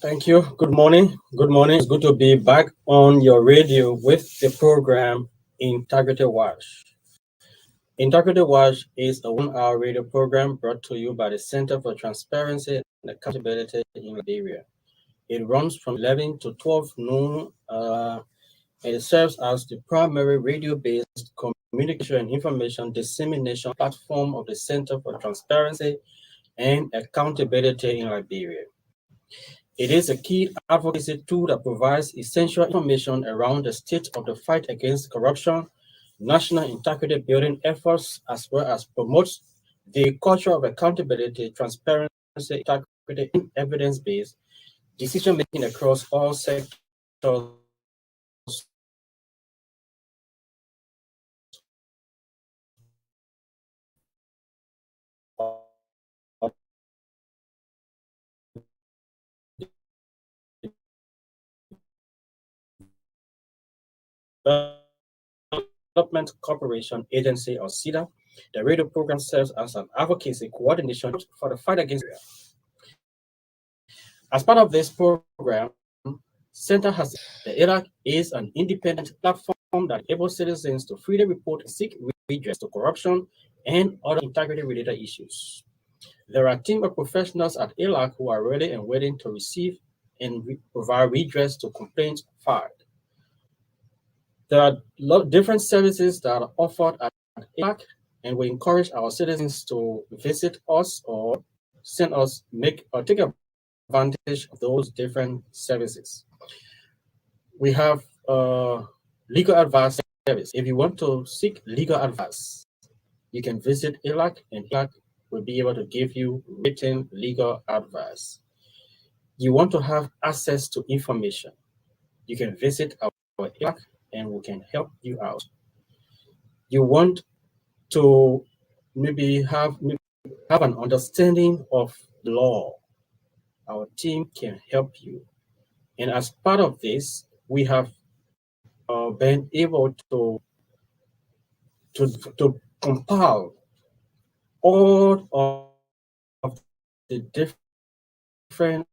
Thank you. Good morning. Good morning. It's good to be back on your radio with the program Integrity Watch. Integrity Watch is a 1 hour radio program brought to you by the Center for Transparency and Accountability in Liberia. It runs from 11 to 12 noon and it serves as the primary radio based communication and information dissemination platform of the Center for Transparency and Accountability in Liberia. It is a key advocacy tool that provides essential information around the state of the fight against corruption, national integrity building efforts, as well as promotes the culture of accountability, transparency, integrity, and evidence-based decision making across all sectors Development Corporation Agency, or CEDA. The radio program serves as an advocacy coordination for the fight against malaria. As part of this program, CENTAL has the IRAC is an independent platform that enables citizens to freely report and seek redress to corruption and other integrity-related issues. There are a team of professionals at ILAC who are ready and waiting to receive and provide redress to complaints filed. There are different services that are offered at ILAC, and we encourage our citizens to visit us or send us, make or take advantage of those different services. We have legal advice service. If you want to seek legal advice, you can visit ILAC, and ILAC will be able to give you written legal advice. You want to have access to information, you can visit our ILAC and we can help you out. You want to maybe have an understanding of the law, our team can help you. And as part of this, we have been able to compile all of the different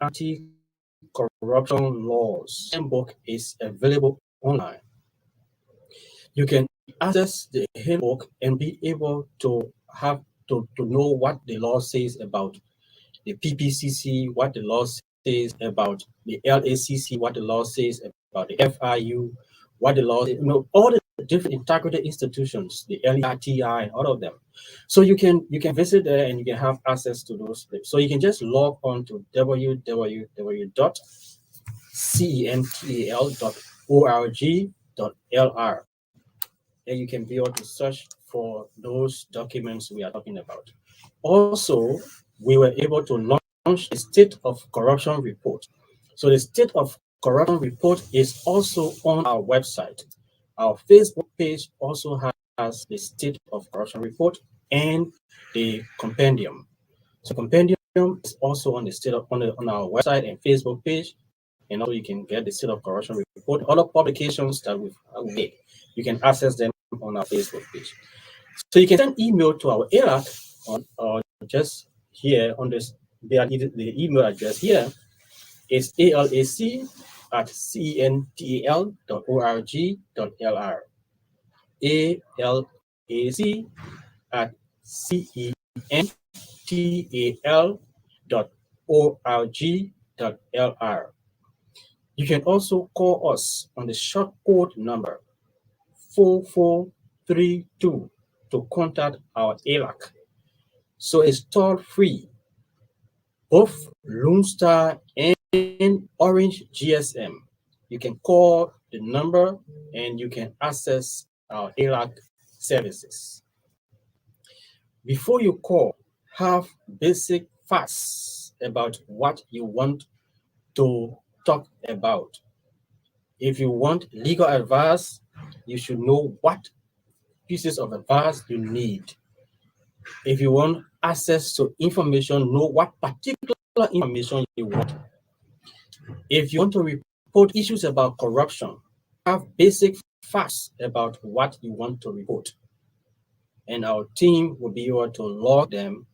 anti-corruption laws. The book is available online. You can access the handbook and be able to have to know what the law says about the PPCC, what the law says about the LACC, what the law says about the FIU, what the law, all the different integrity institutions, the LEITI, all of them. So you can visit there and you can have access to those. So you can just log on to www.cental.org.lr and you can be able to search for those documents we are talking about. Also, we were able to launch the State of Corruption Report. So the State of Corruption Report is also on our website. Our Facebook page also has the State of Corruption Report and the compendium. So compendium is also on the on our website and Facebook page, and also you can get the State of Corruption Report. Other publications that we've made, you can access them on our Facebook page. So you can send email to our IRAC on just here on this. The email address here is alac@cental.org.lr. alac@cental.org.lr. You can also call us on the short code number 4432 to contact our ALAC. So it's toll free, both Lone Star and Orange GSM. You can call the number and you can access our ALAC services. Before you call, have basic facts about what you want to talk about. If you want legal advice, you should know what pieces of advice you need. If you want access to information, know what particular information you want. If you want to report issues about corruption, have basic facts about what you want to report. And our team will be able to log them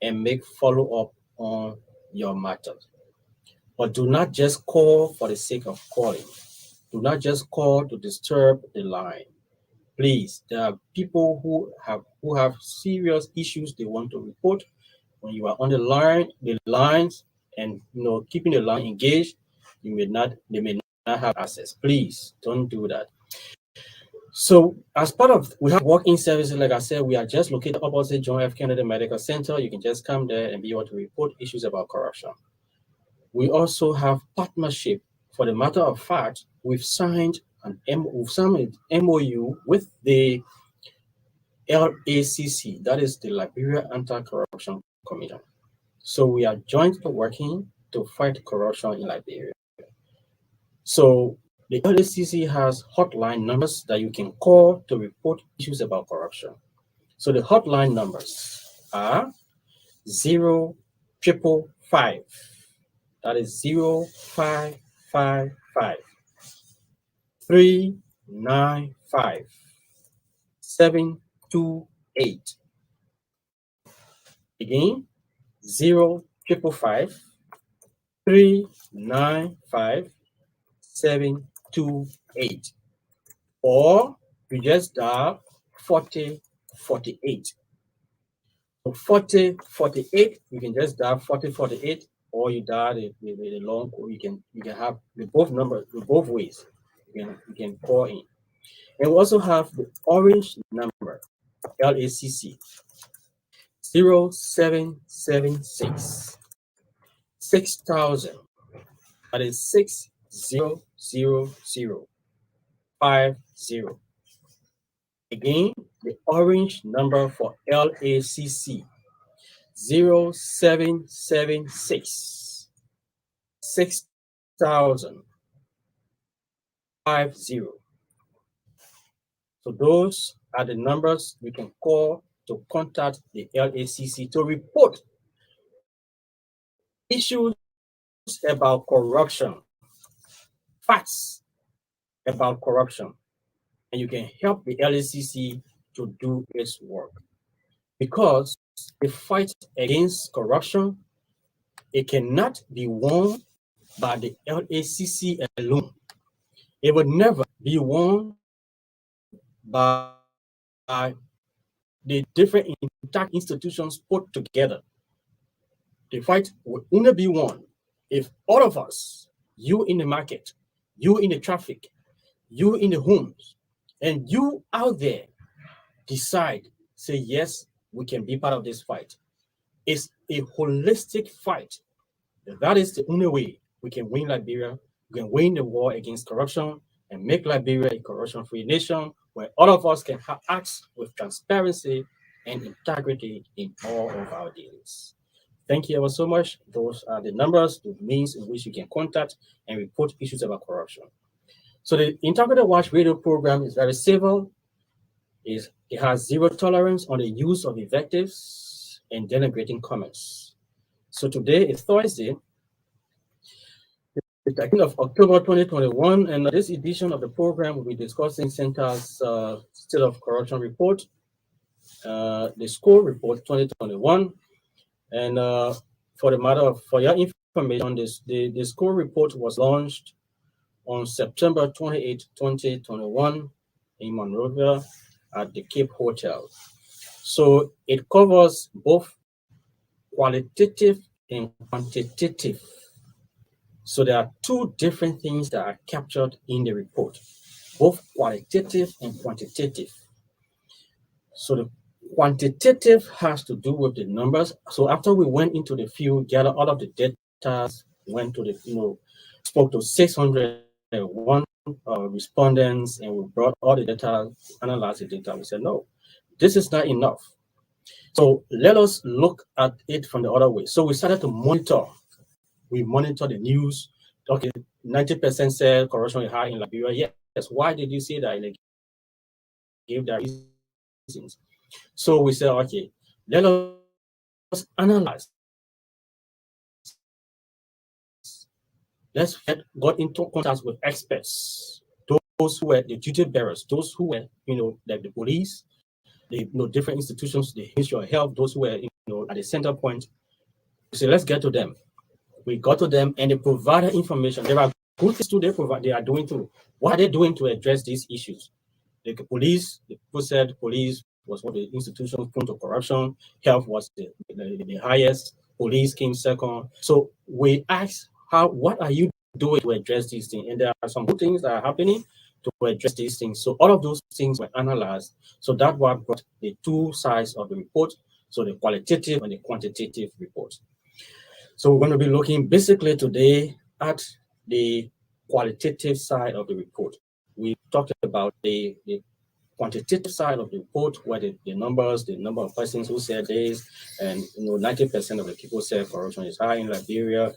and make follow-up on your matter. But do not just call for the sake of calling. Do not just call to disturb the line. Please, there are people who have serious issues they want to report. When you are on the lines, and keeping the line engaged, they may not have access. Please don't do that. So as part of, we have walk-in services, like I said, we are just located opposite John F. Kennedy Medical Center. You can just come there and be able to report issues about corruption. We also have partnership. For the matter of fact, we've signed an MOU with the LACC, that is the Liberia Anti-Corruption Commission. So we are jointly working to fight corruption in Liberia. So the LACC has hotline numbers that you can call to report issues about corruption. So the hotline numbers are 0555. That is 0555 395 728. Again, 0555 395 728. Or you just dial 4048. So 4048, you can just dial 4048, or you dial the long code. You can have the both numbers, the both ways. You can call in. And we also have the orange number, LACC, 0776 6000. That is 600050. Again, the orange number for LACC, 0776 600050. So those are the numbers you can call to contact the LACC to report issues about corruption, facts about corruption, and you can help the LACC to do its work. Because the fight against corruption, it cannot be won by the LACC alone. It would never be won by the different institutions put together. The fight will only be won if all of us, you in the market, you in the traffic, you in the homes, and you out there, decide, say, yes, we can be part of this fight. It's a holistic fight. That is the only way we can win Liberia. We can win the war against corruption and make Liberia a corruption-free nation where all of us can act with transparency and integrity in all of our dealings. Thank you ever so much. Those are the numbers, the means in which you can contact and report issues about corruption. So the Integrated Watch radio program is very civil. It has zero tolerance on the use of invectives and denigrating comments. So today is Thursday, the 13th of October 2021, and this edition of the program will be discussing CENTAL's State of Corruption Report, the Score Report 2021. And for your information, the Score Report was launched on September 28, 2021 in Monrovia at the Cape Hotel. So it covers both qualitative and quantitative. So there are two different things that are captured in the report, both qualitative and quantitative. So the quantitative has to do with the numbers. So after we went into the field, gathered all of the data, went to spoke to 601 respondents, and we brought all the data, analyzed the data. We said, no, this is not enough. So let us look at it from the other way. So we started to monitor. We monitor the news. Okay, 90% said corruption is high in Liberia. Yes. Why did you say that? And they gave their reasons. So we said, okay, let us analyze. Let's got into contact with experts, those who were the duty bearers, those who were, like the police, the different institutions, the Ministry of Health, those who were, at the center point. say, let's get to them. We got to them and they provided information. There are good things too they are doing too. What are they doing to address these issues? The police, the people said police was one of the institutions prone to corruption. Health was the highest. Police came second. So we asked, what are you doing to address these things? And there are some good things that are happening to address these things. So all of those things were analyzed. So that what brought the two sides of the report. So the qualitative and the quantitative report. So we're going to be looking basically today at the qualitative side of the report. We talked about the quantitative side of the report, where the numbers, the number of persons who said this, and 90% of the people said corruption is high in Liberia.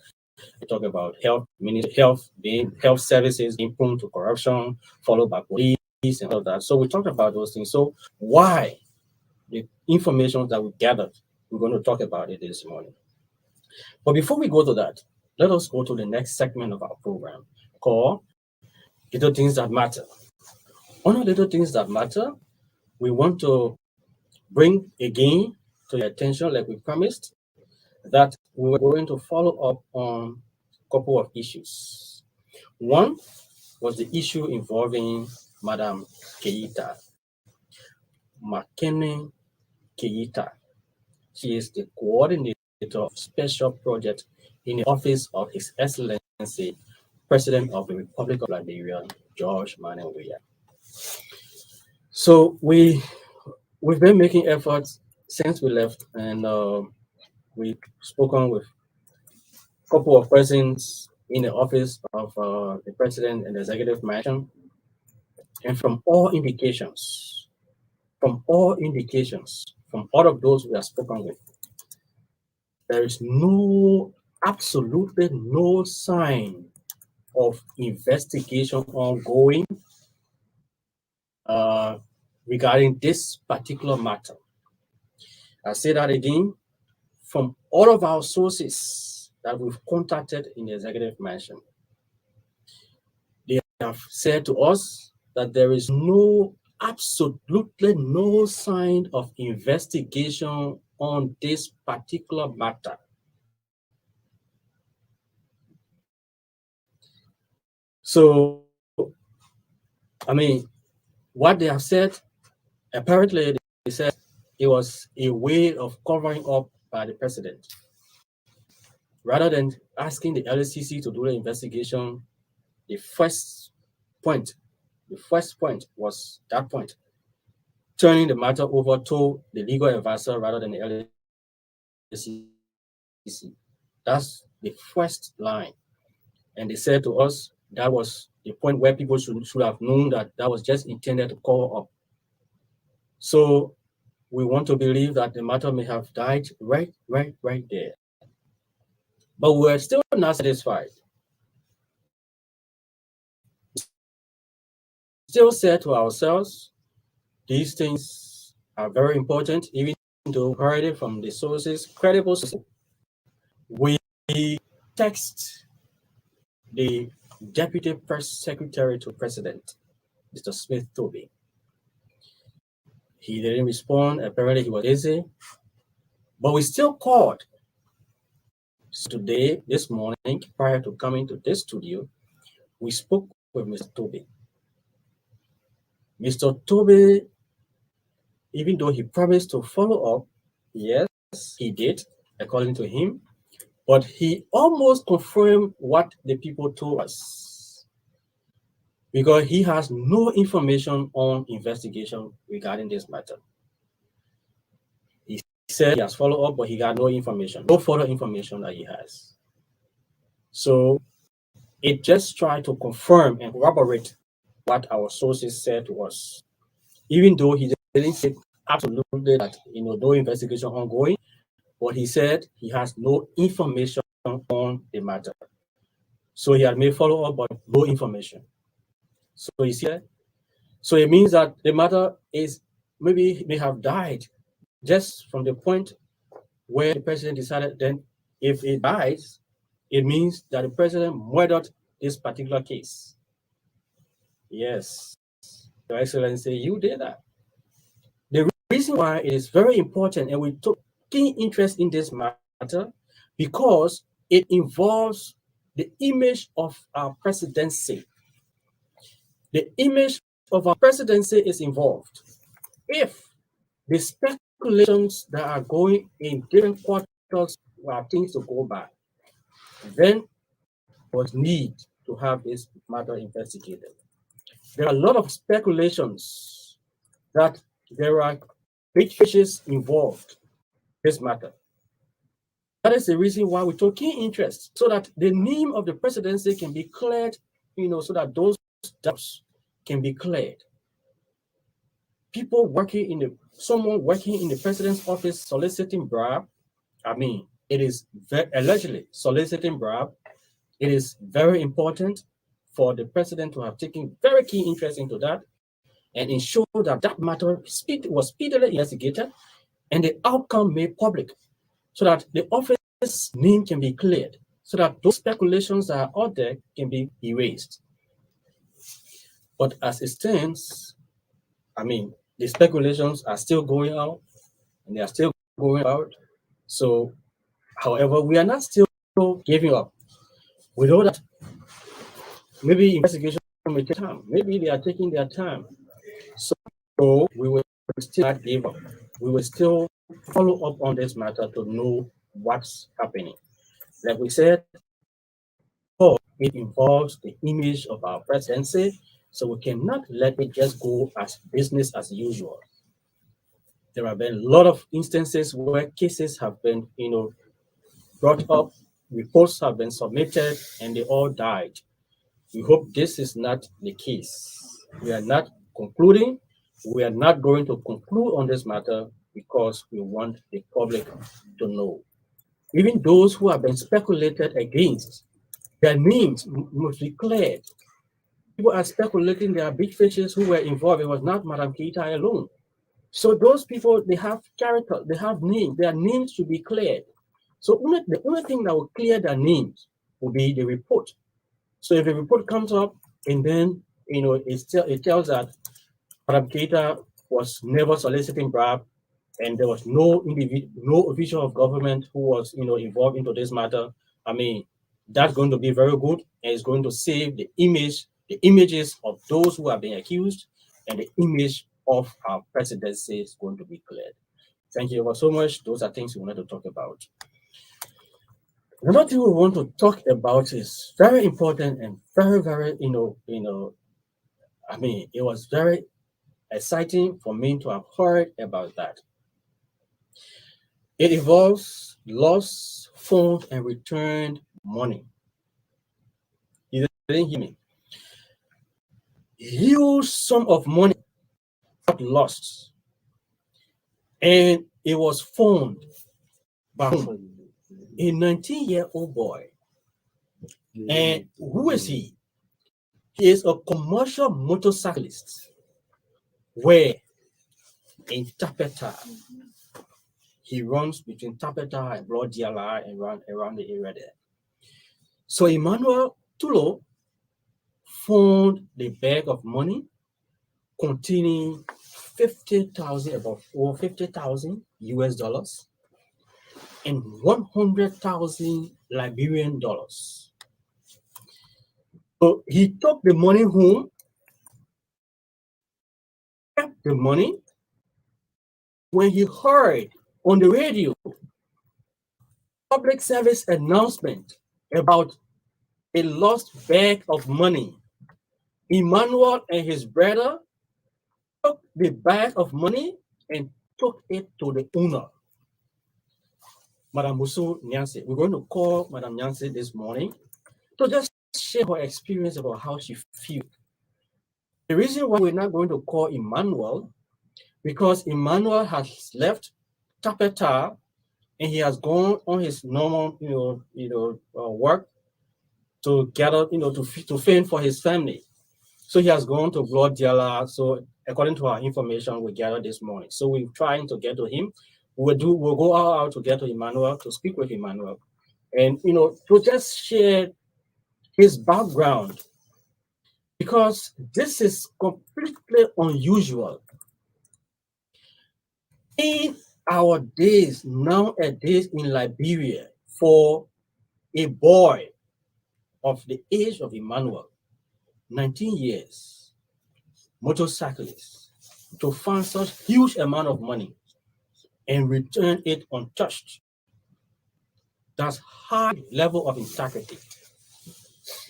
We talk about health services being prone to corruption, followed by police and all of that. So we talked about those things. So why the information that we gathered, we're going to talk about it this morning. But before we go to that, let us go to the next segment of our program called Little Things That Matter. One of the little things that matter, we want to bring again to your attention, like we promised, that we were going to follow up on a couple of issues. One was the issue involving Madam Keita, Makene Keita. She is the coordinator of special project in the office of His Excellency, President of the Republic of Liberia, George Manenguya. So we've been making efforts since we left, and we've spoken with a couple of persons in the office of the president and the executive mansion, and from all indications, from all of those we have spoken with, there is absolutely no sign of investigation ongoing regarding this particular matter. I say that again, from all of our sources that we've contacted in the executive mansion, they have said to us that there is absolutely no sign of investigation on this particular matter. So, I mean, what they have said, apparently they said it was a way of covering up by the president. Rather than asking the LCC to do the investigation, the first point was that point, turning the matter over to the legal advisor rather than the LCC. That's the first line. And they said to us that was the point where people should have known that was just intended to cover up. So we want to believe that the matter may have died right there. But we're still not satisfied. Still said to ourselves, these things are very important, even though we heard it from the sources, credible sources. We text the Deputy Press Secretary to President, Mr. Smith Toby. He didn't respond. Apparently he was busy. But we still called. So today, this morning, prior to coming to this studio, we spoke with Mr. Toby. Mr. Toby, even though he promised to follow up, yes, he did, according to him, but he almost confirmed what the people told us, because he has no information on investigation regarding this matter. He said he has followed up, but he got no information, no further information that he has. So it just tried to confirm and corroborate what our sources said to us, even though he didn't say absolutely that no investigation ongoing, but he said he has no information on the matter. So he had made follow up, but no information. So you see that? So it means that the matter may have died just from the point where the president decided. Then, if it dies, it means that the president murdered this particular case. Yes, Your Excellency, you did that. The reason why it is very important, and we took keen interest in this matter, because it involves the image of our presidency. The image of our presidency is involved. If the speculations that are going in different quarters are things to go by, then was need to have this matter investigated. There are a lot of speculations that there are big fishes involved in this matter. That is the reason why we took keen interest, so that the name of the presidency can be cleared, so that those doubts can be cleared. Someone working in the president's office soliciting bribe, it is allegedly soliciting bribe. It is very important for the president to have taken very keen interest into that and ensure that that matter was speedily investigated and the outcome made public, so that the office name can be cleared, so that those speculations that are out there can be erased. But as it stands, the speculations are still going out and they are still going out. So, however, we are not still giving up. We know that maybe investigation may take time. Maybe they are taking their time. So we will still not give up. We will still follow up on this matter to know what's happening. Like we said, it involves the image of our presidency, so we cannot let it just go as business as usual. There have been a lot of instances where cases have been, brought up, reports have been submitted, and they all died. We hope this is not the case. We are not concluding. We are not going to conclude on this matter because we want the public to know. Even those who have been speculated against, their names must be cleared. People are speculating there are big fishes who were involved. It was not Madam Keita alone. So those people, they have character, they have names. Their names should be cleared. So the only thing that will clear their names will be the report. So if the report comes up and then it tells that Madam Keita was never soliciting bribe, and there was no official of government who was involved into this matter, that's going to be very good, and it's going to save the images of those who have been accused, and the image of our presidency is going to be cleared. Thank you so much. Those are things we wanted to talk about. Another thing we want to talk about is very important and very, very, it was very exciting for me to have heard about that. It involves lost, found, and returned money. You didn't hear me. Huge sum of money got lost, and it was found by a 19-year-old boy. And who is he? He is a commercial motorcyclist where in Tapeta, he runs between Tapeta and Blodiala and around the area there. So Emmanuel Tulo found the bag of money containing 50,000, about over 50,000 US dollars and 100,000 Liberian dollars. So he took the money home, kept the money. When he heard on the radio public service announcement about a lost bag of money, Emmanuel and his brother took the bag of money and took it to the owner, Madam Musu Nyanse. We're going to call Madam Nyanse this morning to just share her experience about how she feels. The reason why we're not going to call Emmanuel, because Emmanuel has left Tapeta and he has gone on his normal, work to gather, to fend for his family. So he has gone to Blodiala. So according to our information we gathered this morning, so we're trying to get to him. We'll go out to get to Emmanuel, to speak with Emmanuel, and to just share his background, because this is completely unusual. In our days, nowadays in Liberia, for a boy of the age of Emmanuel, 19 years, motorcyclist, to find such huge amount of money and return it untouched. That's high level of integrity.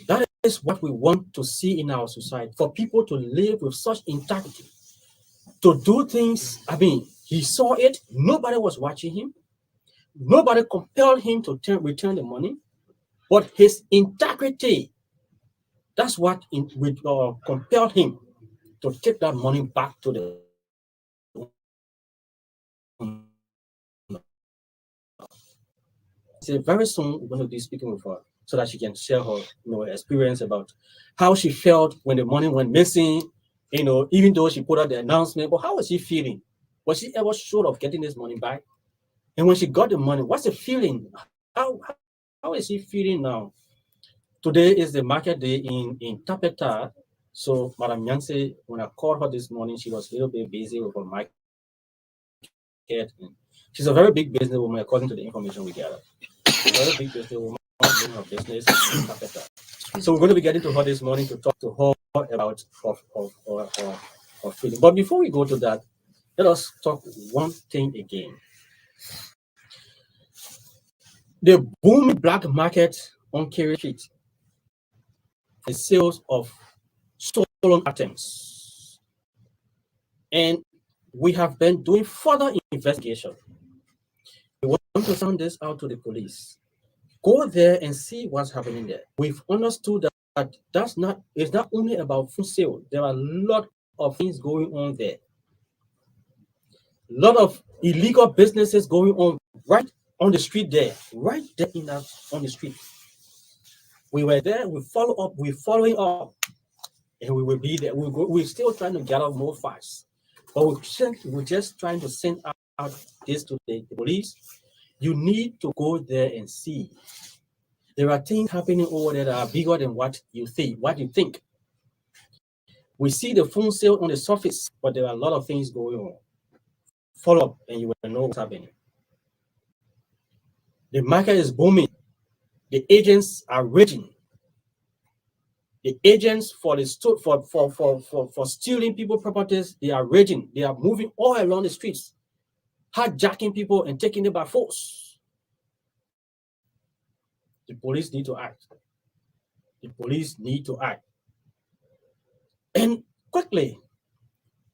That is what we want to see in our society, for people to live with such integrity, to do things. I mean, he saw it, nobody was watching him, nobody compelled him to return the money, but his integrity, that's what compelled him to take that money back to the So very soon we're going to be speaking with her so that she can share her, experience about how she felt when the money went missing. Even though she put out the announcement, but how was she feeling? Was she ever sure of getting this money back? And when she got the money, what's the feeling? How is she feeling now? Today is the market day in Tapeta. So Madam Yancy, when I called her this morning, she was a little bit busy with her market. She's a very big businesswoman according to the information we gathered. A very big businesswoman doing her business in Tapeta. So we're going to be getting to her this morning to talk to her about her feeling. But before we go to that, let us talk one thing again. The booming black market on Kerry Street, the sales of stolen items. And we have been doing further investigation. We want to sound this out to the police. Go there and see what's happening there. We've understood that it's not only about food sale. There are a lot of things going on there. A lot of illegal businesses going on right on the street there, right there on the street. We were there, we're following up, and we will be there. We're still trying to gather more facts. But we're just trying to send out this to the police. You need to go there and see. There are things happening over there that are bigger than what you think. We see the phone sale on the surface, but there are a lot of things going on. Follow up and you will know what's happening. The market is booming. The agents are raging. The agents for stealing people's properties, they are raging. They are moving all along the streets, hijacking people and taking them by force. The police need to act. The police need to act. And quickly,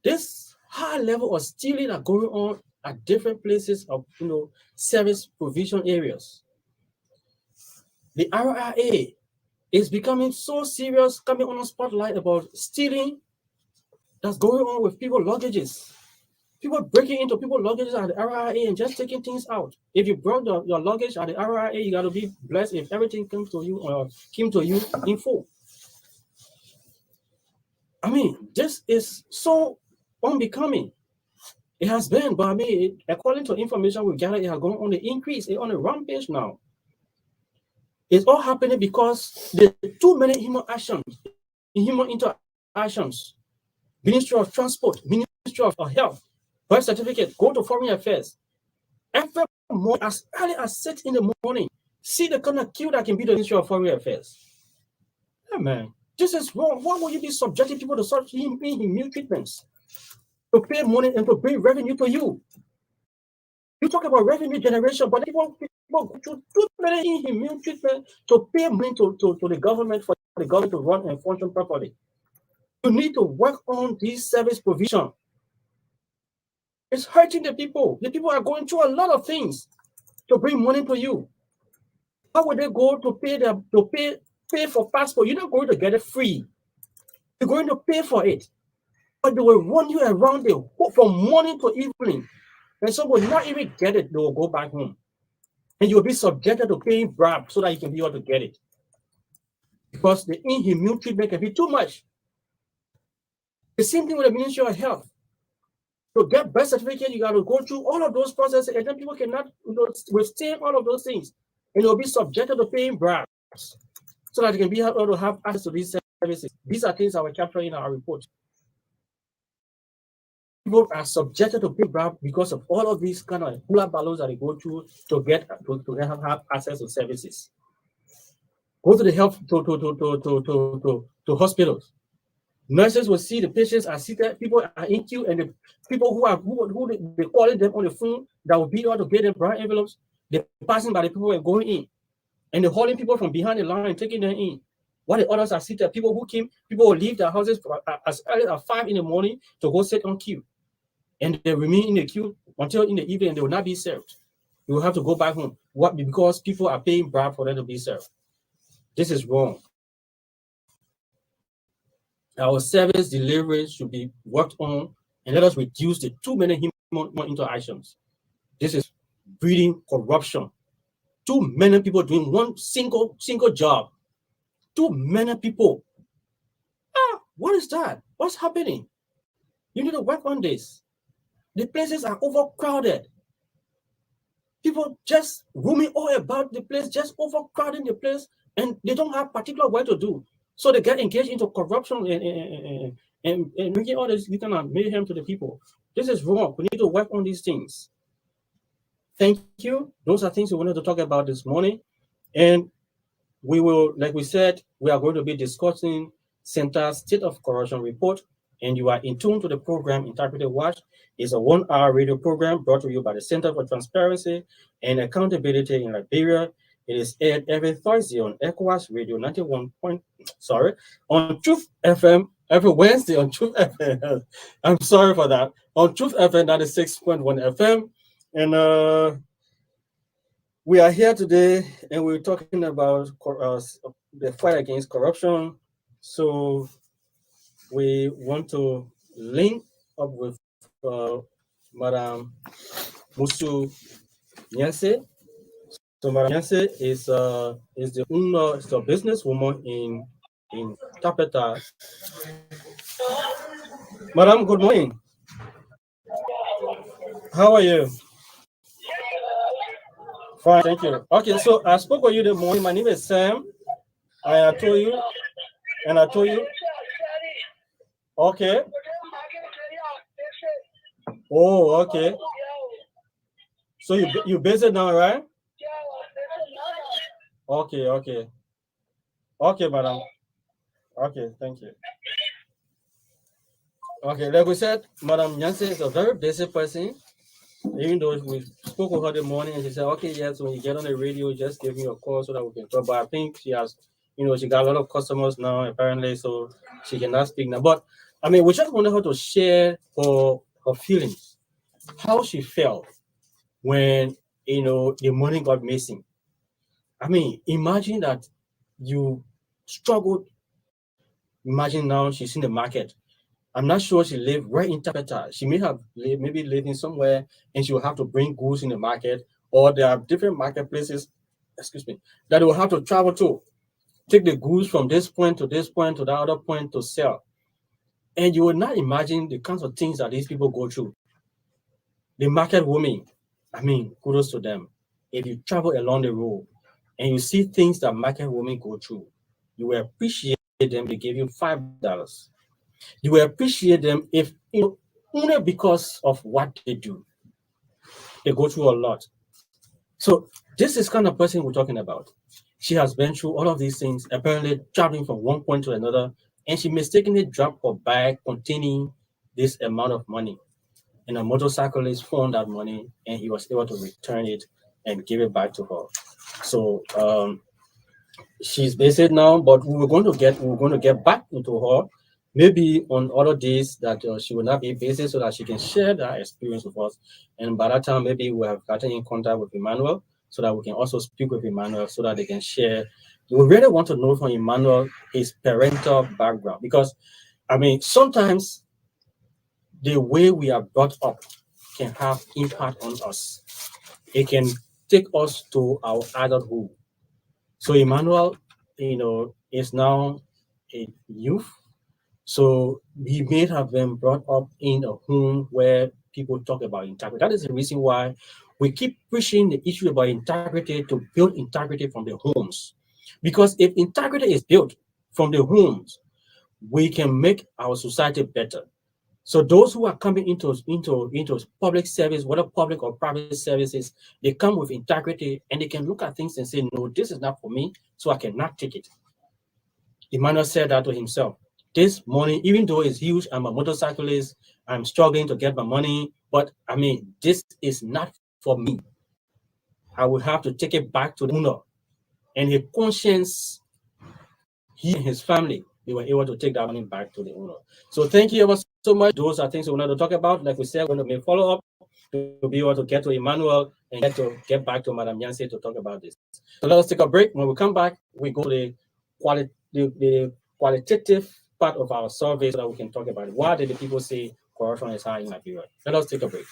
this high level of stealing are going on at different places of service provision areas. The RRA is becoming so serious, coming on a spotlight about stealing that's going on with people's luggages. People breaking into people's luggages at the RRA and just taking things out. If you brought your luggage at the RRA, you got to be blessed if everything came to you in full. I mean, this is so unbecoming. It has been, but I mean, according to information we gathered, it has gone on the increase. It's on a rampage now. It's all happening because there are too many human interactions. Ministry of Transport, Ministry of Health, birth certificate, go to Foreign Affairs. Every morning, as early as 6 in the morning, see the kind of queue that can be the Ministry of Foreign Affairs. Yeah, man, this is wrong. Why would you be subjecting people to such inhumane treatments? To pay money and to bring revenue to you. You talk about revenue generation, but people go through too many inhumane treatment to pay money to the government for the government to run and function properly. You need to work on this service provision. It's hurting the people. The people are going through a lot of things to bring money to you. How would they go to pay for passport? You're not going to get it free. You're going to pay for it. But they will run you around from morning to evening. And some will not even get it. They will go back home. And you'll be subjected to paying bribe so that you can be able to get it. Because the inhumane treatment can be too much. The same thing with the Ministry of Health. To get birth certificate, you got to go through all of those processes, and then people cannot withstand all of those things. And they'll be subjected to paying bribes so that they can be able to have access to these services. These are things that were captured in our report. people are subjected to pay bribe because of all of these kind of hula balloons that they go through to have access to services. Go to the health to hospitals. Nurses will see the patients are seated, people are in queue, and the people who they calling them on the phone that will be able to get them bribe envelopes, they're passing by the people and going in. And they're hauling people from behind the line, taking them in. While the others are seated, people will leave their houses as early as 5 in the morning to go sit on queue. And they remain in the queue until in the evening, and they will not be served. You will have to go back home. What? Because people are paying bribe for them to be served. This is wrong. Our service delivery should be worked on, and let us reduce the too many human interactions. This is breeding corruption. Too many people doing one single job. Too many people. What is that? What's happening? You need to work on this. The places are overcrowded. People just roaming all about the place, just overcrowding the place, and they don't have particular work to do. So they get engaged into corruption and bringing all this kind of mayhem to the people. This is wrong. We need to work on these things. Thank you. Those are things we wanted to talk about this morning. And we will, like we said, we are going to be discussing CENTAL's State of Corruption report. And you are in tune to the program Integrity Watch. It's a 1-hour radio program brought to you by the Center for Transparency and Accountability in Liberia. It is aired every Thursday on ECOWAS Radio 91. On Truth FM every Wednesday on Truth FM. I'm sorry for that. On Truth FM 96.1 FM. And we are here today and we're talking about the fight against corruption. So we want to link up with Madam Musu Nyanse. So Madam Nyanse is the owner, is a businesswoman in Tapeta. Madam, good morning. How are you? Fine, thank you. Okay, so I spoke with you this morning. My name is Sam. I told you. Okay. Oh, okay. So you busy now, right? Okay, madam. Okay, thank you. Okay, like we said, Madam Nyanse is a very busy person. Even though we spoke with her this morning and she said, okay, yes, when you get on the radio, just give me a call so that we can talk. But I think she has, she got a lot of customers now, apparently, so she cannot speak now. But I mean, we just wanted her to share her feelings, how she felt when, the money got missing. I mean, imagine that you struggled. Imagine now she's in the market. I'm not sure she lived right in Tapeta. She may have maybe living somewhere and she will have to bring goods in the market, or there are different marketplaces, that will have to travel to, take the goods from this point to this point to the other point to sell. And you will not imagine the kinds of things that these people go through. The market women, I mean, kudos to them. If you travel along the road and you see things that market women go through, you will appreciate them. They give you $5. You will appreciate them if, only because of what they do. They go through a lot. So this is kind of person we're talking about. She has been through all of these things, apparently traveling from one point to another, and she mistakenly dropped her bag containing this amount of money. And a motorcyclist found that money, and he was able to return it and give it back to her. So she's busy now, but we're going to get back into her. Maybe on other days that she will not be busy, so that she can share that experience with us. And by that time, maybe we have gotten in contact with Emmanuel, so that we can also speak with Emmanuel, so that they can share. We really want to know from Emmanuel his parental background, because, I mean, sometimes the way we are brought up can have impact on us. It can take us to our adulthood. So Emmanuel, is now a youth. So he may have been brought up in a home where people talk about integrity. That is the reason why we keep pushing the issue about integrity, to build integrity from the homes. Because if integrity is built from the homes, we can make our society better. So those who are coming into public service, whether public or private services, they come with integrity and they can look at things and say, no, this is not for me, so I cannot take it. Emmanuel said that to himself. This money, even though it's huge, I'm a motorcyclist, I'm struggling to get my money, but I mean, this is not for me. I will have to take it back to the owner. And his conscience, he and his family, they were able to take that money back to the owner. So thank you ever so much. Those are things we wanted to talk about. Like we said, we're going to make follow up to be able to get to Emmanuel and get back to Madam Yancy to talk about this. So let us take a break. When we come back, we go to the qualitative part of our survey so that we can talk about it. Why did the people say corruption is high in Liberia? Let us take a break.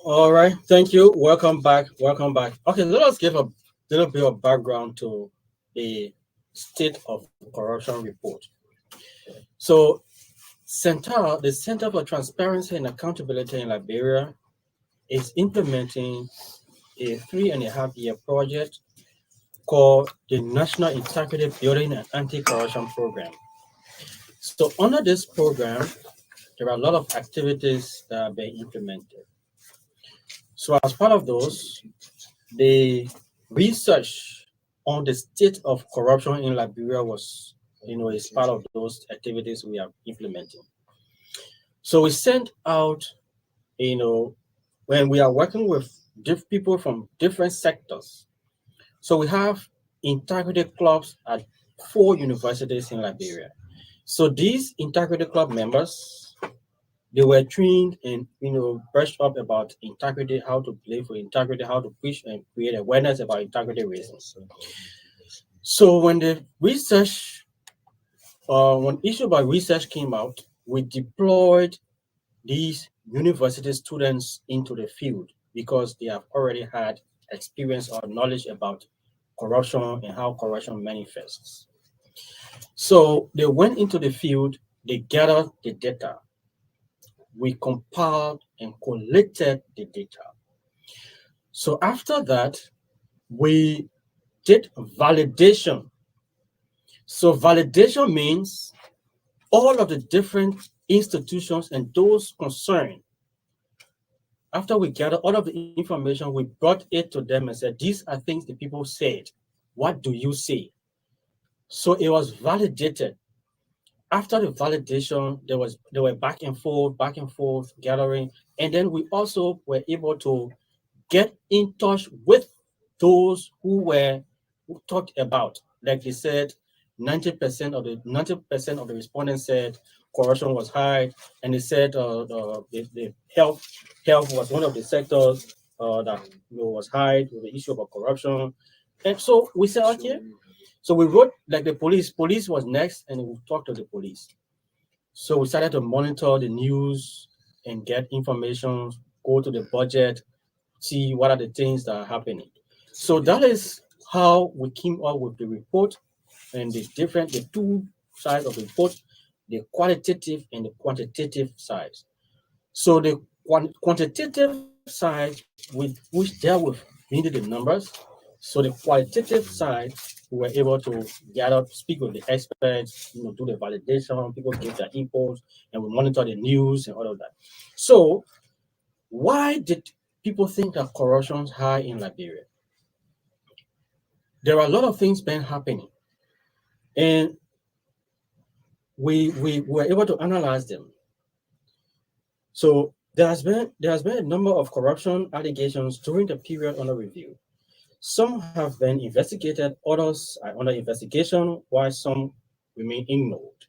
All right, thank you. Welcome back. Welcome back. Okay, let us give a little bit of background to the state of corruption report. So, CENTAL, the Center for Transparency and Accountability in Liberia, is implementing a 3.5 year project called the National Integrity Building and Anti-Corruption Program. So, under this program, there are a lot of activities that are being implemented. So, as part of those, the research on the state of corruption in Liberia was, is part of those activities we are implementing. So we sent out, when we are working with people from different sectors. So we have integrity clubs at 4 universities in Liberia. So these integrity club members, they were trained and brushed up about integrity, how to play for integrity, how to preach and create awareness about integrity reasons. So when the research, when issue by research came out, we deployed these university students into the field because they have already had experience or knowledge about corruption and how corruption manifests. So they went into the field, they gathered the data, we compiled and collected the data. So after that, we did validation. So validation means all of the different institutions and those concerned. After we gathered all of the information, we brought it to them and said, these are things the people said. What do you say? So it was validated. After the validation, there were back and forth gathering. And then we also were able to get in touch with those who talked about, like they said, 90% of the respondents said corruption was high, and they said the health was one of the sectors that was high with the issue of corruption. And so we said, okay. So we wrote like the police. Police was next, and we talked to the police. So we started to monitor the news and get information, go to the budget, see what are the things that are happening. So that is how we came up with the report and the two sides of the report, the qualitative and the quantitative sides. So the quantitative side, which dealt with mainly the numbers. So the qualitative side, we were able to gather, speak with the experts, do the validation, people give their inputs, and we monitor the news and all of that. So why did people think that corruption is high in Liberia? There are a lot of things been happening, and we were able to analyze them. So there has been a number of corruption allegations during the period under review. Some have been investigated, others are under investigation, while some remain ignored.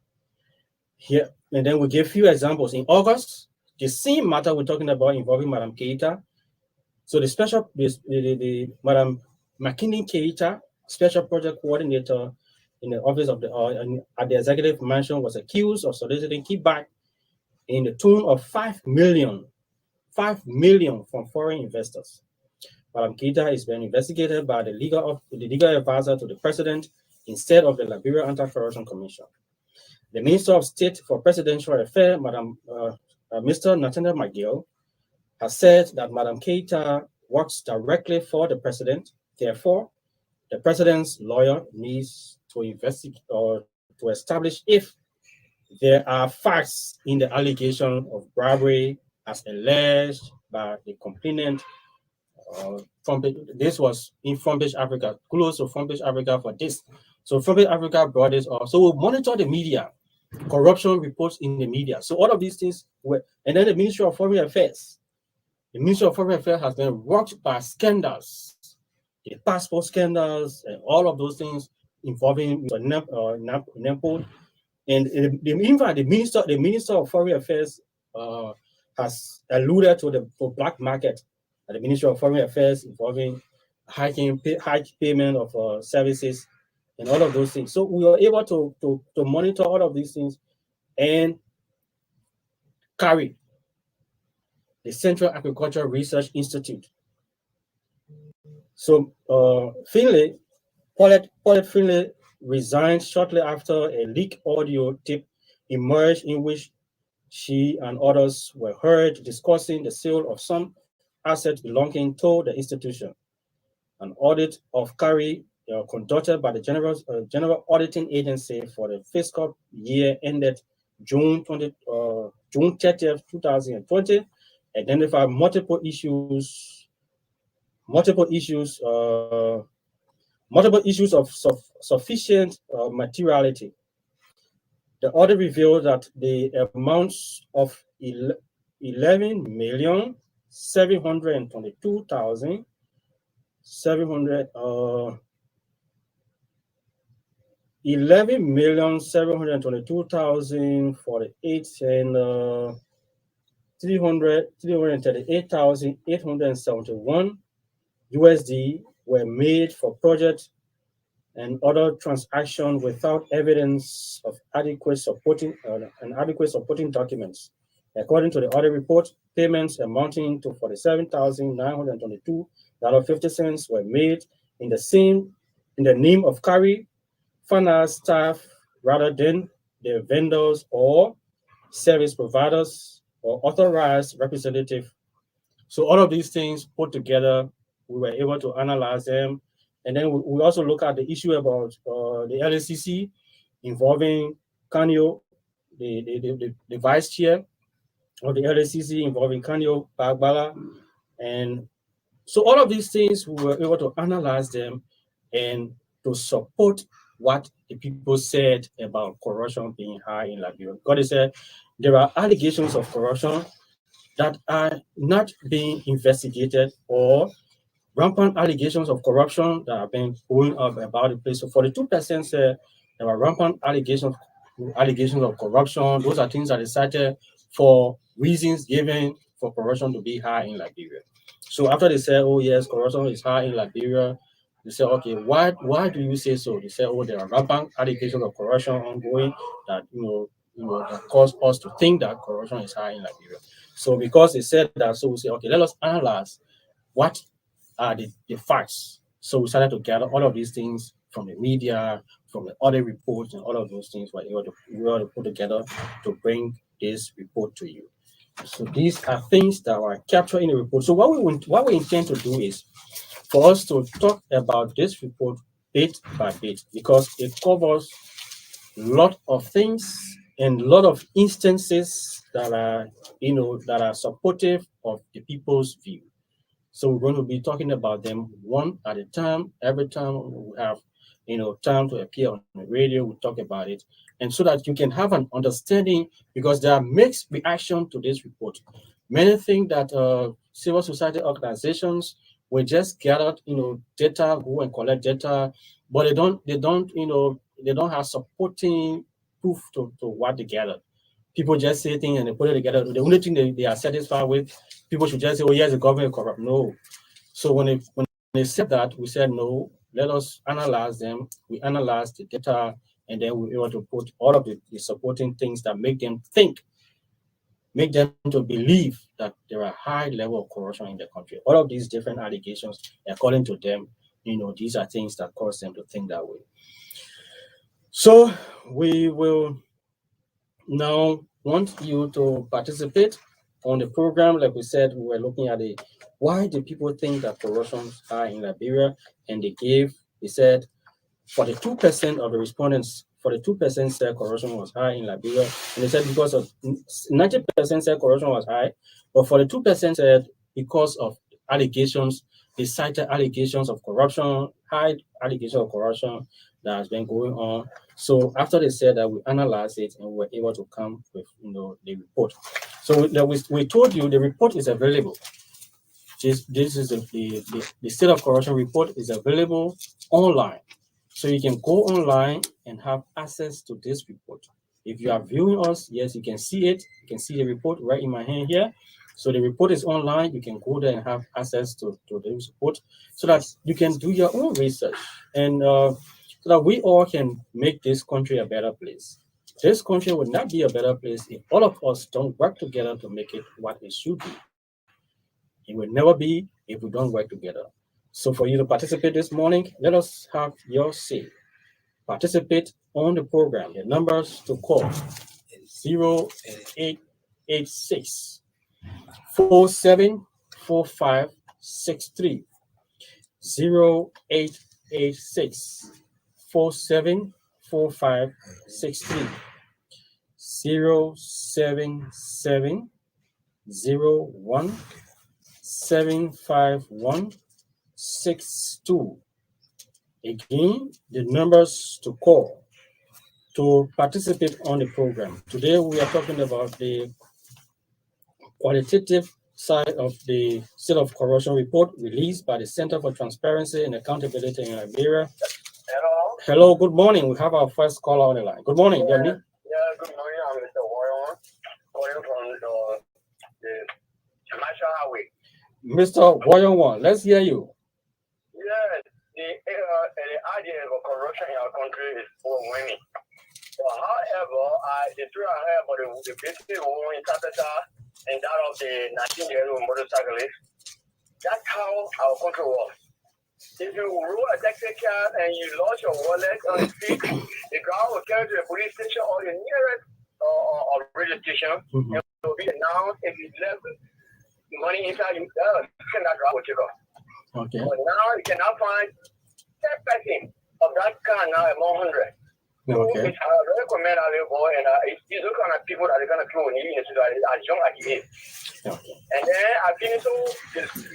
Here, and then we give few examples. In August, the same matter we're talking about involving Madam Keita. So the Madam McKinney Keita, special project coordinator in the office of at the executive mansion, was accused of soliciting kickback in the tune of 5 million from foreign investors. Madam Keita is being investigated by the legal advisor to the president instead of the Liberia Anti-Corruption Commission. The Minister of State for Presidential Affairs, Mr. Nathaniel McGill, has said that Madam Keita works directly for the president. Therefore, the president's lawyer needs to investigate or to establish if there are facts in the allegation of bribery as alleged by the complainant. This was in Frontage Africa, close to Frontage Africa for this. So Frontage Africa brought this up. So we monitor the media, corruption reports in the media. So all of these things were, and then the Ministry of Foreign Affairs. The Ministry of Foreign Affairs has been rocked by scandals, the passport scandals, and all of those things involving Nepal. And in fact, the Minister of Foreign Affairs has alluded to the black market at the Ministry of Foreign Affairs involving high payment of services and all of those things. So we are able to monitor all of these things and carry the Central Agricultural Research Institute. So Finlay, Paulette Finlay resigned shortly after a leaked audio tape emerged in which she and others were heard discussing the sale of some assets belonging to the institution. An audit of Carrie conducted by the General Auditing Agency for the fiscal year ended June 30th, 2020, identified multiple issues of sufficient materiality. The audit revealed that the amounts of 11,722,700 11,722,048 and 338,871 USD were made for projects and other transactions without evidence of adequate supporting documents. According to the audit report, payments amounting to $47,922.50 were made in the name of Carrie finance staff rather than the vendors or service providers or authorized representative. So all of these things put together, we were able to analyze them. And then we also look at the issue about the LACC involving Kanyo, the vice chair of the LACC involving Kanyo Bagbala. And so all of these things, we were able to analyze them and to support what the people said about corruption being high in Liberia. Because they said there are allegations of corruption that are not being investigated or rampant allegations of corruption that have been going up about the place. So 42% said there were rampant allegations of corruption. Those are things that are cited for reasons given for corruption to be high in Liberia. So after they said, oh yes, corruption is high in Liberia, they said, okay, why do you say so? They said, oh, there are rampant allegations of corruption ongoing that that cause us to think that corruption is high in Liberia. So because they said that, so we say, okay, let us analyze what are the facts. So we started to gather all of these things from the media, from the other reports, and all of those things we were to put together to bring this report to you. So these are things that were captured in the report. So what we intend to do is for us to talk about this report bit by bit because it covers a lot of things and a lot of instances that are supportive of the people's view. So we're going to be talking about them one at a time. Every time we have time to appear on the radio, we talk about it, and so that you can have an understanding, because there are mixed reaction to this report. Many think that civil society organizations We just gather, data, go and collect data, but they don't have supporting proof to what they gathered. People just say things and they put it together. The only thing they are satisfied with, people should just say, "Oh yes, the government is corrupt." No. So when they said that, we said no. Let us analyze them. We analyzed the data, and then we were able to put all of the supporting things that make them think, make them to believe that there are high level of corruption in the country. All of these different allegations, according to them, these are things that cause them to think that way. So we will now want you to participate on the program. Like we said, we were looking at the why do people think that corruption are in Liberia, and they said 42% of the respondents, 42% said corruption was high in Liberia. And they said because of 90% said corruption was high, but 42% said because of allegations, they cited allegations of corruption, high allegations of corruption that has been going on. So after they said that, we analyzed it and we were able to come with the report. So we told you the report is available. This is the state of corruption report is available online. So you can go online and have access to this report. If you are viewing us, yes, you can see it. You can see the report right in my hand here. So the report is online. You can go there and have access to this report so that you can do your own research and so that we all can make this country a better place. This country would not be a better place if all of us don't work together to make it what it should be. It will never be if we don't work together. So for you to participate this morning, let us have your say. Participate on the program. The numbers to call is 0886 474563. 0886 474563. 07701 75162. Again, the numbers to call to participate on the program. Today, we are talking about the qualitative side of the State of Corruption report released by the Center for Transparency and Accountability in Liberia. Hello. Hello, good morning. We have our first caller on the line. Good morning, Yeah, Johnny. good morning. I'm Mr. Warren, calling from the National Highway. Mr. Woyon, let's hear you. Yes, the idea of corruption in our country is overwhelming. But however, the truth I heard about the basic woman interpreter and that of the 19-year-old motorcyclist, that's how our country was. If you roll a taxi cab and you lost your wallet on the street, the guy will carry to the police station or the nearest radio station. Mhm. It will be announced if you left money inside you, cannot drive with you go. Okay. But now you cannot find 10% of that car now among 100. So Okay. it's I recommend our little boy and it's those kind of people that are gonna throw in you into that as young as he is. Okay. And then I feel so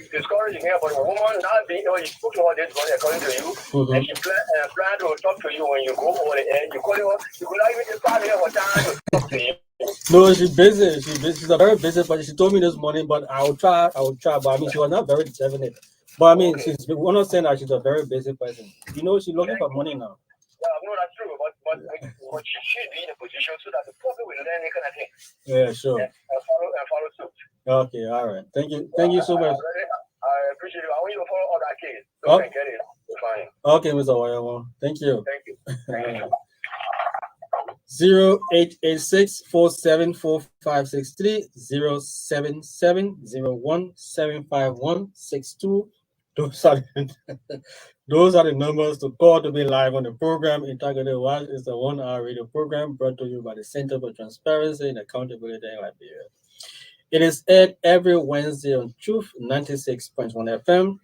discouraging here about a woman not being able to spoke to her this morning according to you, and she plan to talk to you when you go over there and you call her, you could not even just find her for time to talk to you. No, she's busy. She's a very busy person. She told me this morning, but I will try. But I mean, she was not very determined. But I mean, Okay. we're not saying that she's a very busy person. She's looking for money now. Yeah, no, that's true. But she should be in a position so that the public will learn any kind of thing. Yeah, sure. And follow suit. Okay, all right. Thank you so much. I appreciate it. I want you to follow all that case so Oh. we can get it. Fine. Okay, Mr. Wayawa. Thank you. Thank you. Thank you. 0886 474563 07701 75162. Those are the numbers to call to be live on the program. Integrated Watch is a 1-hour radio program brought to you by the Center for Transparency and Accountability in Liberia. It is aired every Wednesday on Truth 96.1 FM.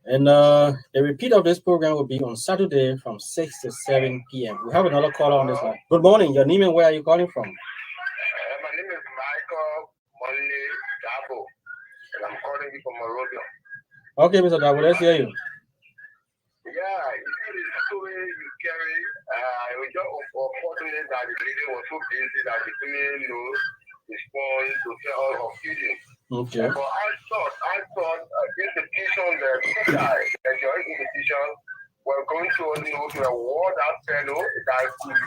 And the repeat of this program will be on Saturday from 6 to 7 p.m. We have another caller on this line. Good morning. Your name and where are you calling from? My name is Michael Monley Dabo, and I'm calling you from Monrovia. Okay, Mr. Dabo, let's hear you. Yeah, you see the story you carry. It was just unfortunate that the lady was so busy that she couldn't respond to tell her feelings. Okay. But I thought this petition the joint institution were going to award that fellow that could be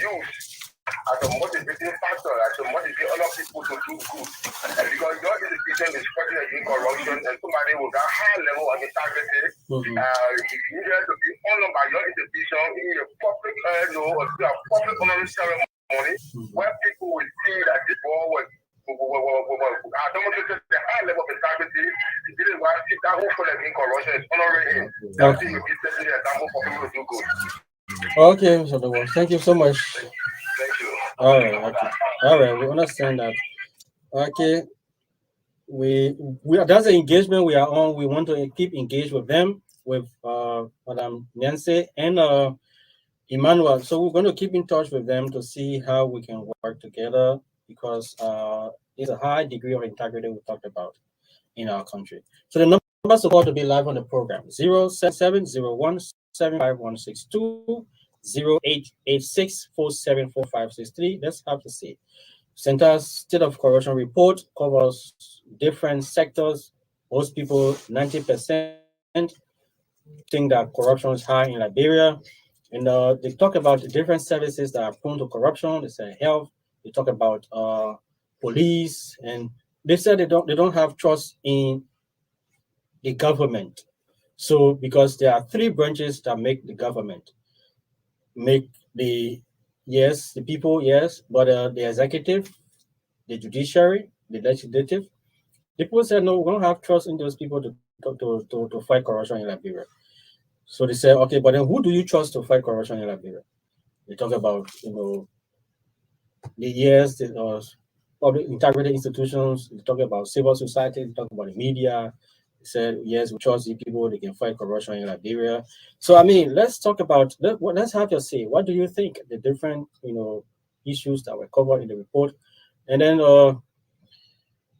used as a motivating factor, as a motivate other people to do good. And because your institution is fighting against corruption and somebody with that high level of integrity, if you need to be honored by your institution in a public, or do a public honoring ceremony where people will see that this boy was demonstrated the high level of integrity. This is why that who fight against corruption is honoring him. That thing will be setting an example for people to do good. Okay, Mr. Dogo. Thank you so much. Thank you. All right, okay. All right, we understand that. Okay, we that's the engagement we are on. We want to keep engaged with them, with Madam Nancy and Emmanuel. So we're going to keep in touch with them to see how we can work together, because there's a high degree of integrity we talked about in our country. So the numbers to call to be live on the program: 07701756162, 0886474563. Let's have to see. CENTAL's State of Corruption report covers different sectors. Most people, 90%, think that corruption is high in Liberia. And they talk about the different services that are prone to corruption. They say health. They talk about police, and they said they don't have trust in the government. So because there are three branches that make the government, make the people, yes, but the executive, the judiciary, the legislative. The people said no, we don't have trust in those people to fight corruption in Liberia. So they said, okay, but then who do you trust to fight corruption in Liberia? They talk about the public integrity institutions. They talk about civil society. They talk about the media. They said yes, we trust the people. They can fight corruption in Liberia. So I mean, let's talk about let's have your say. What do you think the different issues that were covered in the report? And then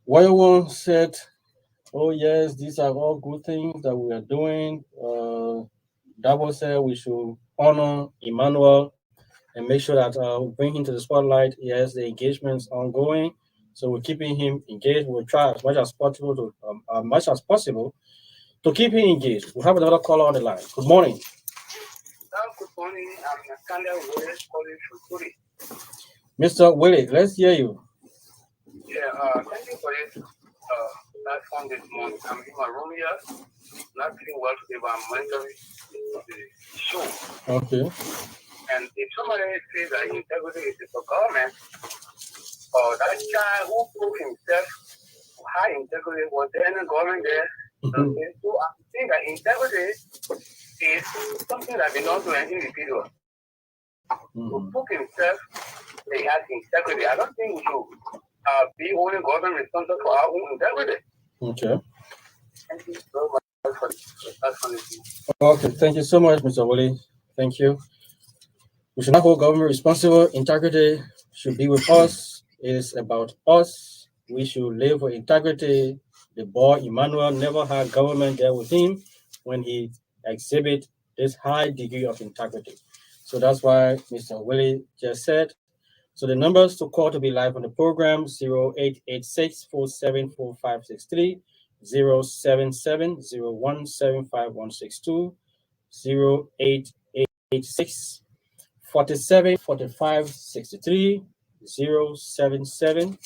Wayowo said, oh yes, these are all good things that we are doing. Dabo said we should honor Emmanuel and make sure that we bring him to the spotlight. Yes, the engagement is ongoing, so we're keeping him engaged. We'll try as much as possible to keep him engaged. We have another caller on the line. Good morning. Good morning. I'm Nathaniel Willis calling from Turi. Mr. Willie, let's hear you. Yeah, thank you for this platform this morning. I'm in my room here, not feeling well today, but I'm monitoring the show. Okay. And if somebody says that integrity is for government, or that guy who proved himself high integrity was there in the government there, okay? So I think that integrity is something that belongs to an individual. To prove himself that he has integrity, I don't think we should be holding government responsible for our own integrity. Okay. Thank you so much for that. Okay, thank you so much, Mr. Willie. Thank you. We should not hold government responsible. Integrity should be with us. It is about us. We should live with integrity. The boy Emmanuel never had government there with him when he exhibit this high degree of integrity. So that's why Mr. Willie just said. So the numbers to call to be live on the program: 0886474563, 07701756162, 0886 47 45 63, 077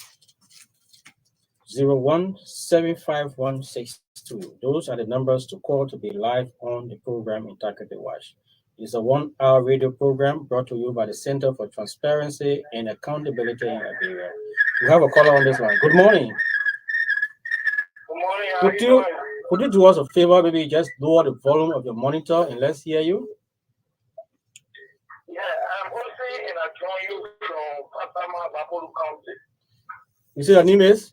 01756162. Those are the numbers to call to be live on the program Integrity Watch. It's a 1-hour radio program brought to you by the Center for Transparency and Accountability in Liberia. We have a caller on this line. Good morning. Good morning. Could you do us a favor? Maybe just lower the volume of your monitor and let's hear you. Yeah, I'm Jose and I join you from Patama, Bapolu County. You say your name is?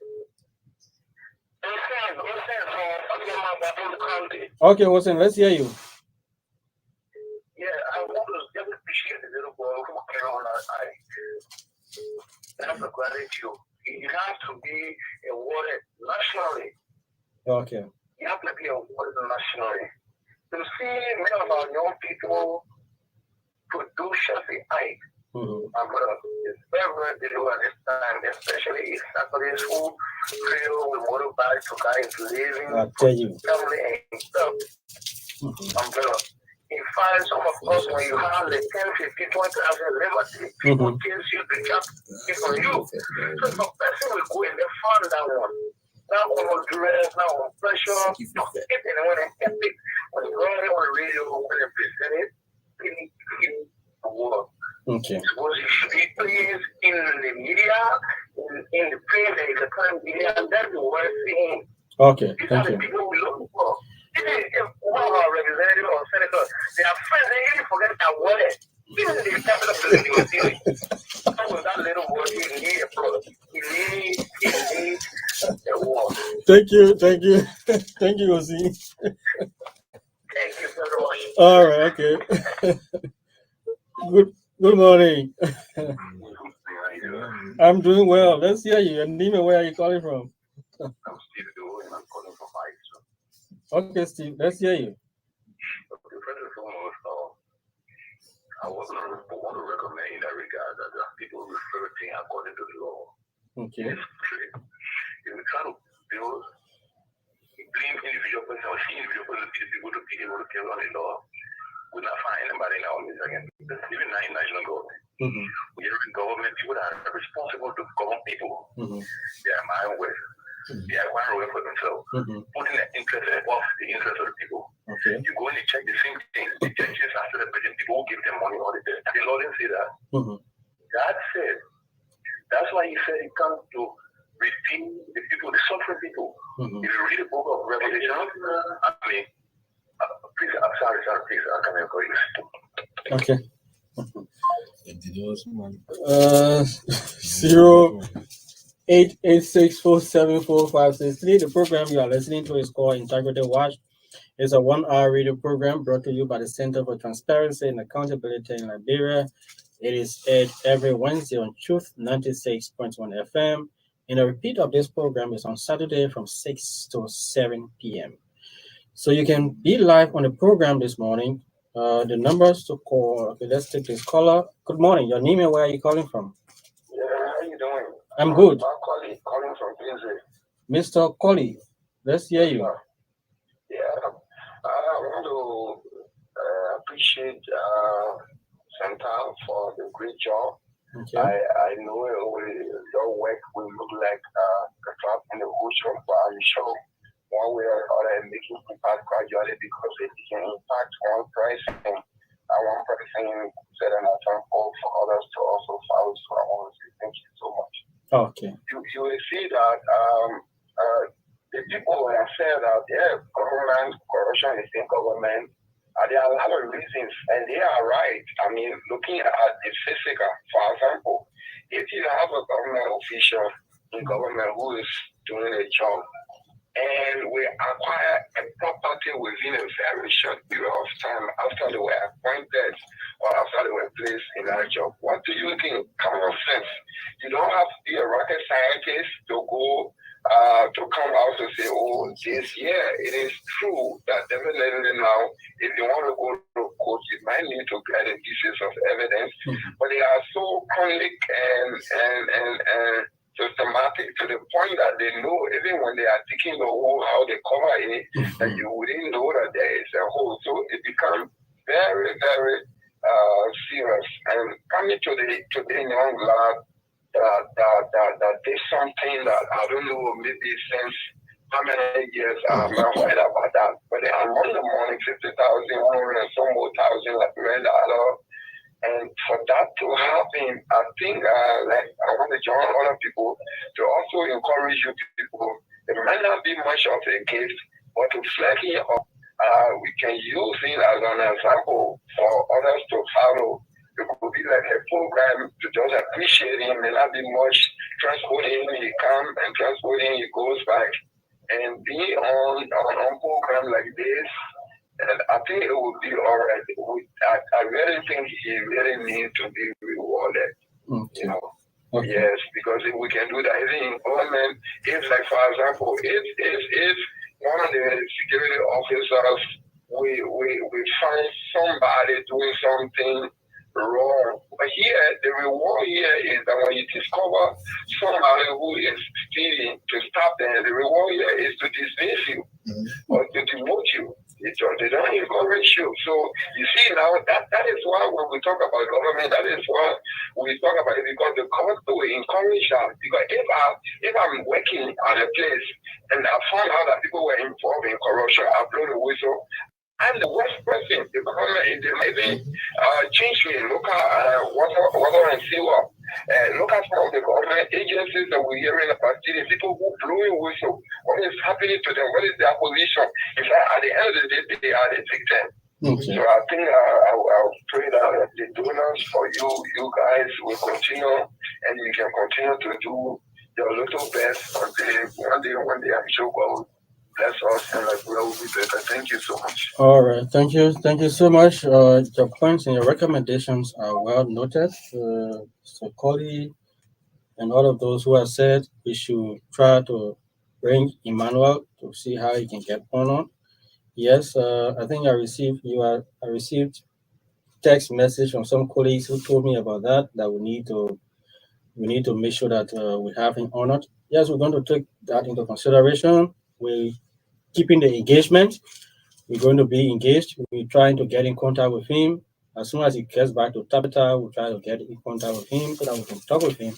Jose from Patama, Bapolu County. Okay, Wilson, let's hear you. Yeah, I want to just appreciate the little boy who came on our side. That's a gratitude. You have to be awarded nationally. Okay. You have to be awarded nationally. To see many of our young people produce the eye. It's very, very difficult at this time, especially if Saturday school filled with motorbikes to guys living I tell you. family and stuff. Umbrella. In fact, some of us, when you have the 10, 50, 20,000 liberty, people chase you to jump from you. So if a person will go and they found that one. Now on dress, now on pressure, if anyone is epic, when you run it on the radio, when they present it, it needs to work. Okay. Suppose you should be pleased in the media, in the print, and in the current media, that's the worst thing. Okay, These thank are the you. people we look for. Even if one of our representatives or senators, they are friends, they even forget that word. Even the capital building was dealing. With that little word, he needs a word. Thank you, thank you. Thank you, Osi. Thank you very much. All right, okay. Good morning. I'm doing well. Let's hear you. Your name and where are you calling from? I'm Steve Doe, and I'm calling from Iceland. Okay, Steve, let's hear you. Okay, first and foremost, I want to recommend in that regard that people refer to things according to the law. Okay. If we try to build, blame individual person or see individual person to people to be able to carry on the law, we not find anybody in our midst again. Even national government. We have government people that are responsible to govern people. They are my way. They are one way for themselves. Putting the interest above the interest of the people. Okay. You go and you check the same thing. The judges after the president, people give them money all the time. The law didn't say that. God said, that's why he said he comes to redeem the people, the suffering people. If you read the book of Revelation, please, I'm sorry, please, I can't go in. Okay. 08864744563. The program you are listening to is called Integrity Watch. It's a 1 hour radio program brought to you by the Center for Transparency and Accountability in Liberia. It is aired every Wednesday on Truth 96.1 FM. And a repeat of this program is on Saturday from 6 to 7 p.m. So you can be live on the program this morning. The numbers to call. Okay, let's take this caller. Good morning. Your name and where are you calling from? Yeah, how you doing? I'm good. I'm calling from Quincy. Mr. Colley, let's hear you. Yeah, I want to appreciate CENTAL for the great job. Okay. I know your work will look like a drop in the ocean, but I'm sure one way or other making impact gradually because it can impact one person and one person set an example for others to also follow. So I want to say thank you so much. Okay. You will see that the people when I say that government corruption is in government, there are a lot of reasons, and they are right. I mean, looking at the physical, for example, if you have a government official in government who is doing a job, and we acquire a property within a very short period of time after they were appointed or after they were placed in that job, what do you think? Common sense. You don't have to be a rocket scientist to go to come out to say, oh, this year it is true that definitely now, if you want to go to court, you might need to get a pieces of evidence, but they are so chronic and systematic to the point that they know even when they are taking the hole, how they cover it, that you wouldn't know that there is a hole. So it becomes very, very serious. And coming to the young lad that did something that I don't know, maybe since how many years I'm not worried about that. But they are on the morning 50,000, 100 and some more thousand, like $1 million. And for that to happen, I think like I want to join other people to also encourage you people. It might not be much of a gift, but to flex it up, we can use it as an example for others to follow. It could be like a program to just appreciate him, may not be much transporting, he come and transporting, he goes back. And being on program like this, and I think it would be all right. I really think he really needs to be rewarded. Okay. You know? Okay. Yes, because if we can do that, even in government, if like for example, if one of the security officers we find somebody doing something wrong. But here, the reward here is that when you discover somebody who is stealing, to stop them, the reward here is to dismiss you or to demote you. They don't encourage you. So you see now that is why when we talk about government, that is why we talk about it, because the government will encourage us. Because if I'm working at a place and I found out that people were involved in corruption, I blow the whistle. I'm the worst person. The government is maybe change me local water and sewer. Look at some of the government agencies that we're hearing about stealing, people who blowing whistle. What is happening to them? What is their position? In fact, at the end of the day, they are the victim. Okay. So I think I'll pray that the donors for you guys will continue, and you can continue to do your little best until one day I'm sure God will bless us and like we will be better. Thank you so much. All right, thank you so much. Your points and your recommendations are well noted. So, Coley and all of those who have said we should try to bring Emmanuel to see how he can get on. Yes, I think I received text message from some colleagues who told me about that we need to make sure that we have him honored. Yes, we're going to take that into consideration. We keeping the engagement. We're going to be engaged. We're trying to get in contact with him. As soon as he gets back to Tabitha, we'll try to get in contact with him so that we can talk with him.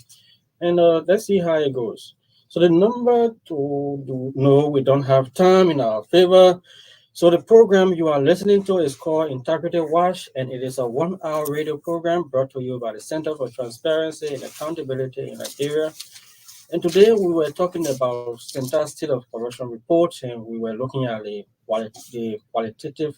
And let's see how it goes. So the number to do, no, we don't have time in our favor. So the program you are listening to is called Integrity Watch, and it is a 1 hour radio program brought to you by the Center for Transparency and Accountability in Liberia. And today we were talking about CENTAL State of Corruption report, and we were looking at the qualitative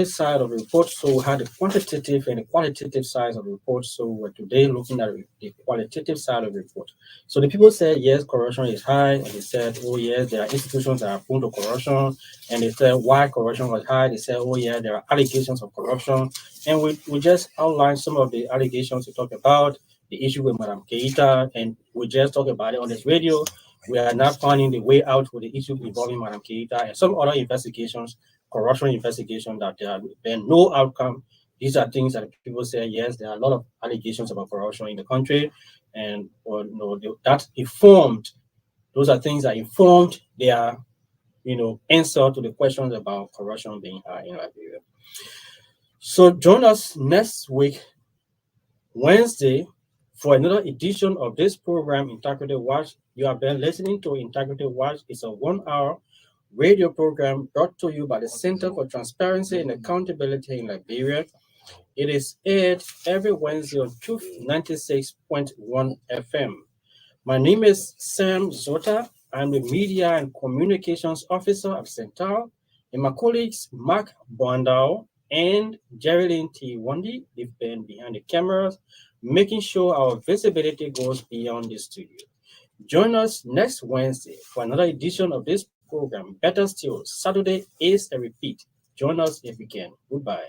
side of the report. So we had the quantitative and the qualitative side of the report. So we're today looking at the qualitative side of the report. So the people said, yes, corruption is high. And they said, oh, yes, there are institutions that are prone to corruption. And they said, why corruption was high? They said, oh, yeah, there are allegations of corruption. And we just outlined some of the allegations to talk about, the issue with Madam Keita, and we just talked about it on this radio. We are now finding the way out with the issue involving Madam Keita and some other investigations, corruption investigation, that there have been no outcome. These are things that people say, yes, there are a lot of allegations about corruption in the country, and that informed. Those are things that informed their, answer to the questions about corruption being high in Liberia. So join us next week, Wednesday, for another edition of this program, Integrity Watch. You have been listening to Integrity Watch. It's a 1 hour radio program brought to you by the Center for Transparency and Accountability in Liberia. It is aired every Wednesday on Truth 96.1 FM. My name is Sam Zota. I'm the Media and Communications Officer at CENTAL, and my colleagues Mark Boandao and Geraldine T. Wandi, they've been behind the cameras, making sure our visibility goes beyond the studio. Join us next Wednesday for another edition of this program. Better still, Saturday is a repeat. Join us if you can. Goodbye.